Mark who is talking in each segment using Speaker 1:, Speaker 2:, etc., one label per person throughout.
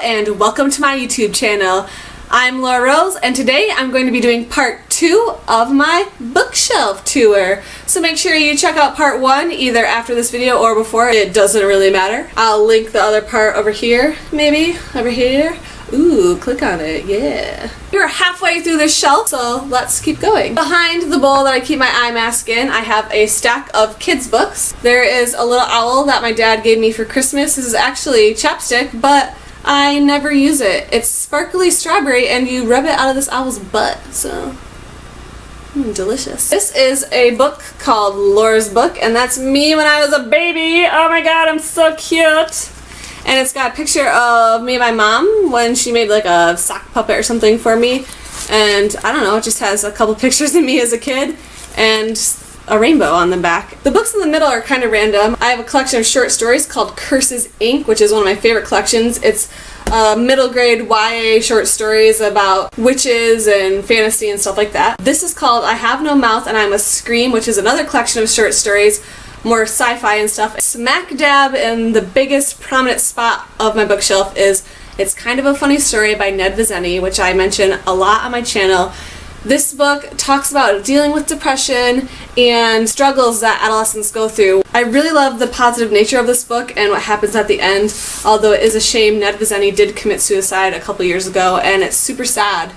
Speaker 1: and welcome to my YouTube channel. I'm Laura Rose and today I'm going to be doing part 2 of my bookshelf tour. So make sure you check out part 1 either after this video or before. It doesn't really matter. I'll link the other part over here, maybe, over here. Ooh, click on it, yeah. We're halfway through this shelf, so let's keep going. Behind the bowl that I keep my eye mask in, I have a stack of kids' books. There is a little owl that my dad gave me for Christmas. This is actually chapstick, but I never use it. It's sparkly strawberry and you rub it out of this owl's butt, so delicious. This is a book called Laura's Book, and that's me when I was a baby. Oh my god, I'm so cute. And it's got a picture of me and my mom when she made like a sock puppet or something for me. And I don't know, it just has a couple pictures of me as a kid and a rainbow on the back. The books in the middle are kind of random. I have a collection of short stories called Curses Inc., which is one of my favorite collections. It's middle grade YA short stories about witches and fantasy and stuff like that. This is called I Have No Mouth and I Must Scream, which is another collection of short stories, more sci-fi and stuff. Smack dab in the biggest prominent spot of my bookshelf is It's Kind of a Funny Story by Ned Vizzini, which I mention a lot on my channel. This book talks about dealing with depression and struggles that adolescents go through. I really love the positive nature of this book and what happens at the end, although it is a shame Ned Vizzini did commit suicide a couple years ago, and it's super sad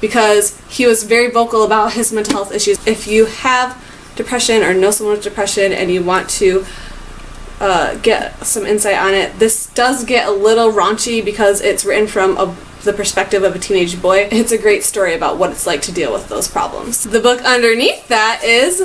Speaker 1: because he was very vocal about his mental health issues. If you have depression or know someone with depression and you want to get some insight on it, this does get a little raunchy because it's written from the perspective of a teenage boy. It's a great story about what it's like to deal with those problems. The book underneath that is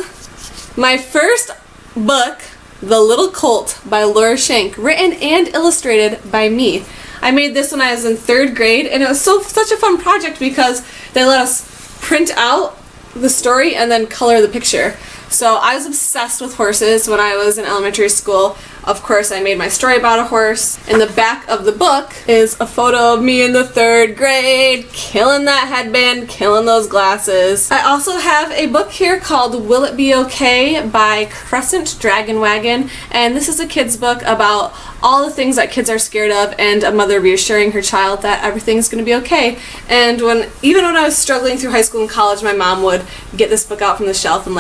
Speaker 1: my first book, The Little Colt by Laura Schenk, written and illustrated by me. I made this when I was in 3rd grade and it was such a fun project because they let us print out the story and then color the picture. So I was obsessed with horses when I was in elementary school. Of course, I made my story about a horse. In the back of the book is a photo of me in the 3rd grade, killing that headband, killing those glasses. I also have a book here called Will It Be Okay by Crescent Dragon Wagon, and this is a kid's book about all the things that kids are scared of and a mother reassuring her child that everything's going to be okay. And even when I was struggling through high school and college, my mom would get this book out from the shelf and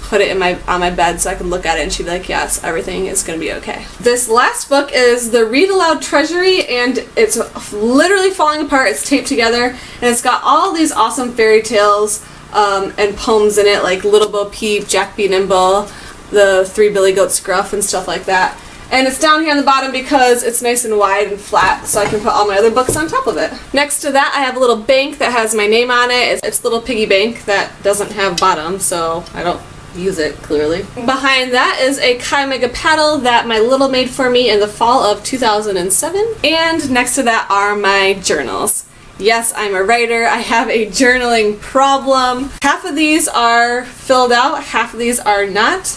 Speaker 1: put it on my bed so I could look at it, and she'd be like, yes, everything is going to be okay. This last book is The Read Aloud Treasury, and it's literally falling apart. It's taped together, and it's got all these awesome fairy tales and poems in it, like Little Bo Peep, Jack Be Nimble, the Three Billy Goats Gruff, and stuff like that. And it's down here on the bottom because it's nice and wide and flat, so I can put all my other books on top of it. Next to that, I have a little bank that has my name on it. It's a little piggy bank that doesn't have bottom, so I don't use it, clearly. Behind that is a Kai Omega paddle that my little made for me in the fall of 2007. And next to that are my journals. Yes, I'm a writer. I have a journaling problem. Half of these are filled out, half of these are not.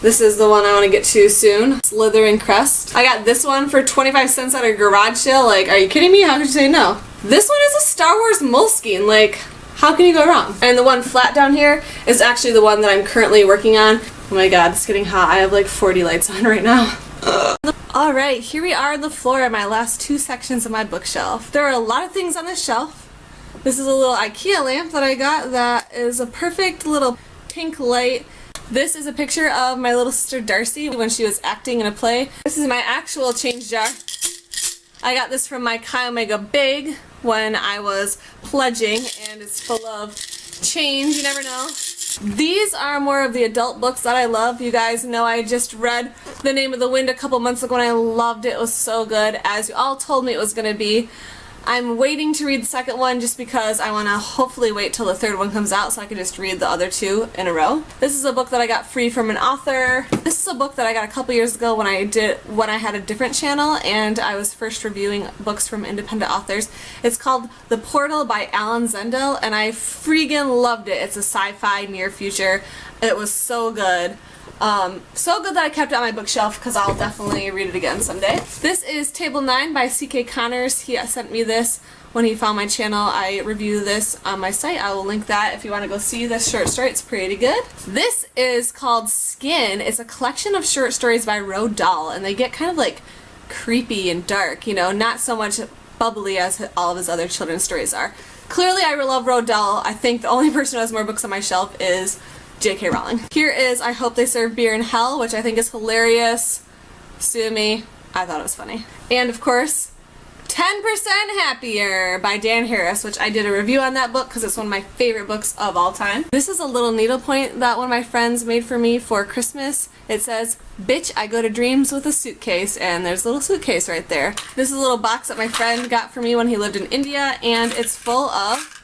Speaker 1: This is the one I want to get to soon. Slithering Crest. I got this one for 25 cents at a garage sale. Like, are you kidding me? How could you say no? This one is a Star Wars Moleskine. Like, how can you go wrong? And the one flat down here is actually the one that I'm currently working on. Oh my god, it's getting hot. I have like 40 lights on right now. Alright, here we are on the floor of my last 2 sections of my bookshelf. There are a lot of things on this shelf. This is a little IKEA lamp that I got that is a perfect little pink light. This is a picture of my little sister Darcy when she was acting in a play. This is my actual change jar. I got this from my Chi Omega Big when I was pledging, and it's full of change, you never know. These are more of the adult books that I love. You guys know I just read The Name of the Wind a couple months ago and I loved it. It was so good, as you all told me it was going to be. I'm waiting to read the second one just because I want to hopefully wait till the 3rd one comes out so I can just read the other 2 in a row. This is a book that I got free from an author. This is a book that I got a couple years ago when I had a different channel and I was first reviewing books from independent authors. It's called The Portal by Alan Zendel, and I freaking loved it. It's a sci-fi near future. It was so good. So good that I kept it on my bookshelf because I'll definitely read it again someday. This is Table 9 by C.K. Connors. He sent me this when he found my channel. I review this on my site. I will link that if you want to go see this short story. It's pretty good. This is called Skin. It's a collection of short stories by Roald Dahl, and they get kind of like creepy and dark, you know, not so much bubbly as all of his other children's stories are. Clearly I love Roald Dahl. I think the only person who has more books on my shelf is J.K. Rowling. Here is I Hope They Serve Beer in Hell, which I think is hilarious. Sue me. I thought it was funny. And of course, 10% Happier by Dan Harris, which I did a review on that book because it's one of my favorite books of all time. This is a little needlepoint that one of my friends made for me for Christmas. It says, "Bitch, I go to dreams with a suitcase," and there's a little suitcase right there. This is a little box that my friend got for me when he lived in India, and it's full of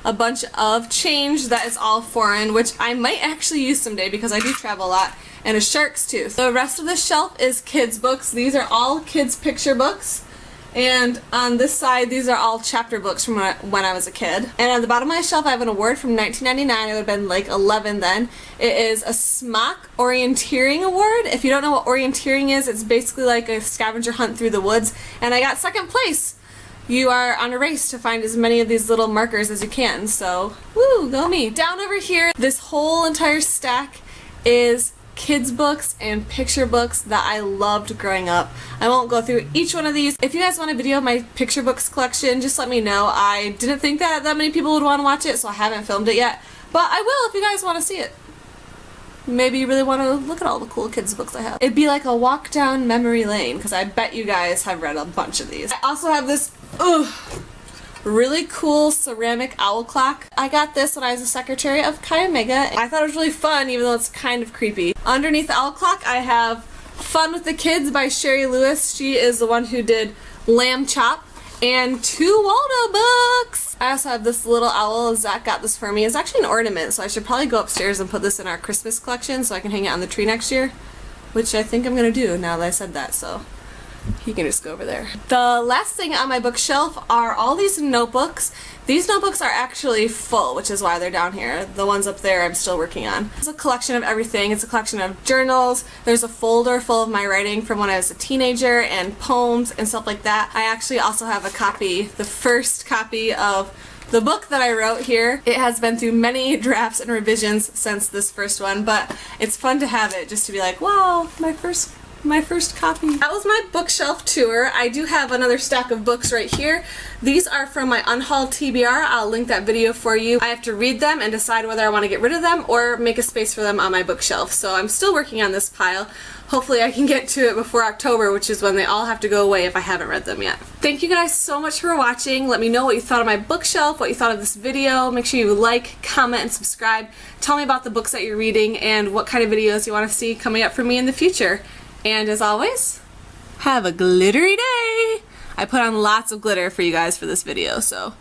Speaker 1: a bunch of change that is all foreign, which I might actually use someday because I do travel a lot, and a shark's tooth. The rest of the shelf is kids' books. These are all kids' picture books. And on this side, these are all chapter books from when I was a kid. And on the bottom of my shelf, I have an award from 1999. I would have been like 11 then. It is a Smock Orienteering Award. If you don't know what orienteering is, it's basically like a scavenger hunt through the woods. And I got second place. You are on a race to find as many of these little markers as you can. So, woo, go me. Down over here, this whole entire stack is kids books and picture books that I loved growing up. I won't go through each one of these. If you guys want a video of my picture books collection, just let me know. I didn't think that many people would want to watch it, so I haven't filmed it yet. But I will if you guys want to see it. Maybe you really want to look at all the cool kids books I have. It'd be like a walk down memory lane because I bet you guys have read a bunch of these. I also have this really cool ceramic owl clock. I got this when I was a secretary of Chi Omega. I thought it was really fun, even though it's kind of creepy. Underneath the owl clock, I have Fun with the Kids by Sherry Lewis. She is the one who did Lamb Chop, and 2 Waldo books. I also have this little owl. Zach got this for me. It's actually an ornament, so I should probably go upstairs and put this in our Christmas collection so I can hang it on the tree next year, which I think I'm gonna do now that I said that, so he can just go over there. The last thing on my bookshelf are all these notebooks. These notebooks are actually full, which is why they're down here. The ones up there I'm still working on. It's a collection of everything. It's a collection of journals. There's a folder full of my writing from when I was a teenager and poems and stuff like that. I actually also have a copy, the first copy of the book that I wrote here. It has been through many drafts and revisions since this first one, but it's fun to have it just to be like, wow, my first copy. That was my bookshelf tour. I do have another stack of books right here. These are from my unhauled TBR. I'll link that video for you. I have to read them and decide whether I want to get rid of them or make a space for them on my bookshelf. So I'm still working on this pile. Hopefully I can get to it before October, which is when they all have to go away if I haven't read them yet. Thank you guys so much for watching. Let me know what you thought of my bookshelf, what you thought of this video. Make sure you like, comment, and subscribe. Tell me about the books that you're reading and what kind of videos you want to see coming up for me in the future. And as always, have a glittery day! I put on lots of glitter for you guys for this video, so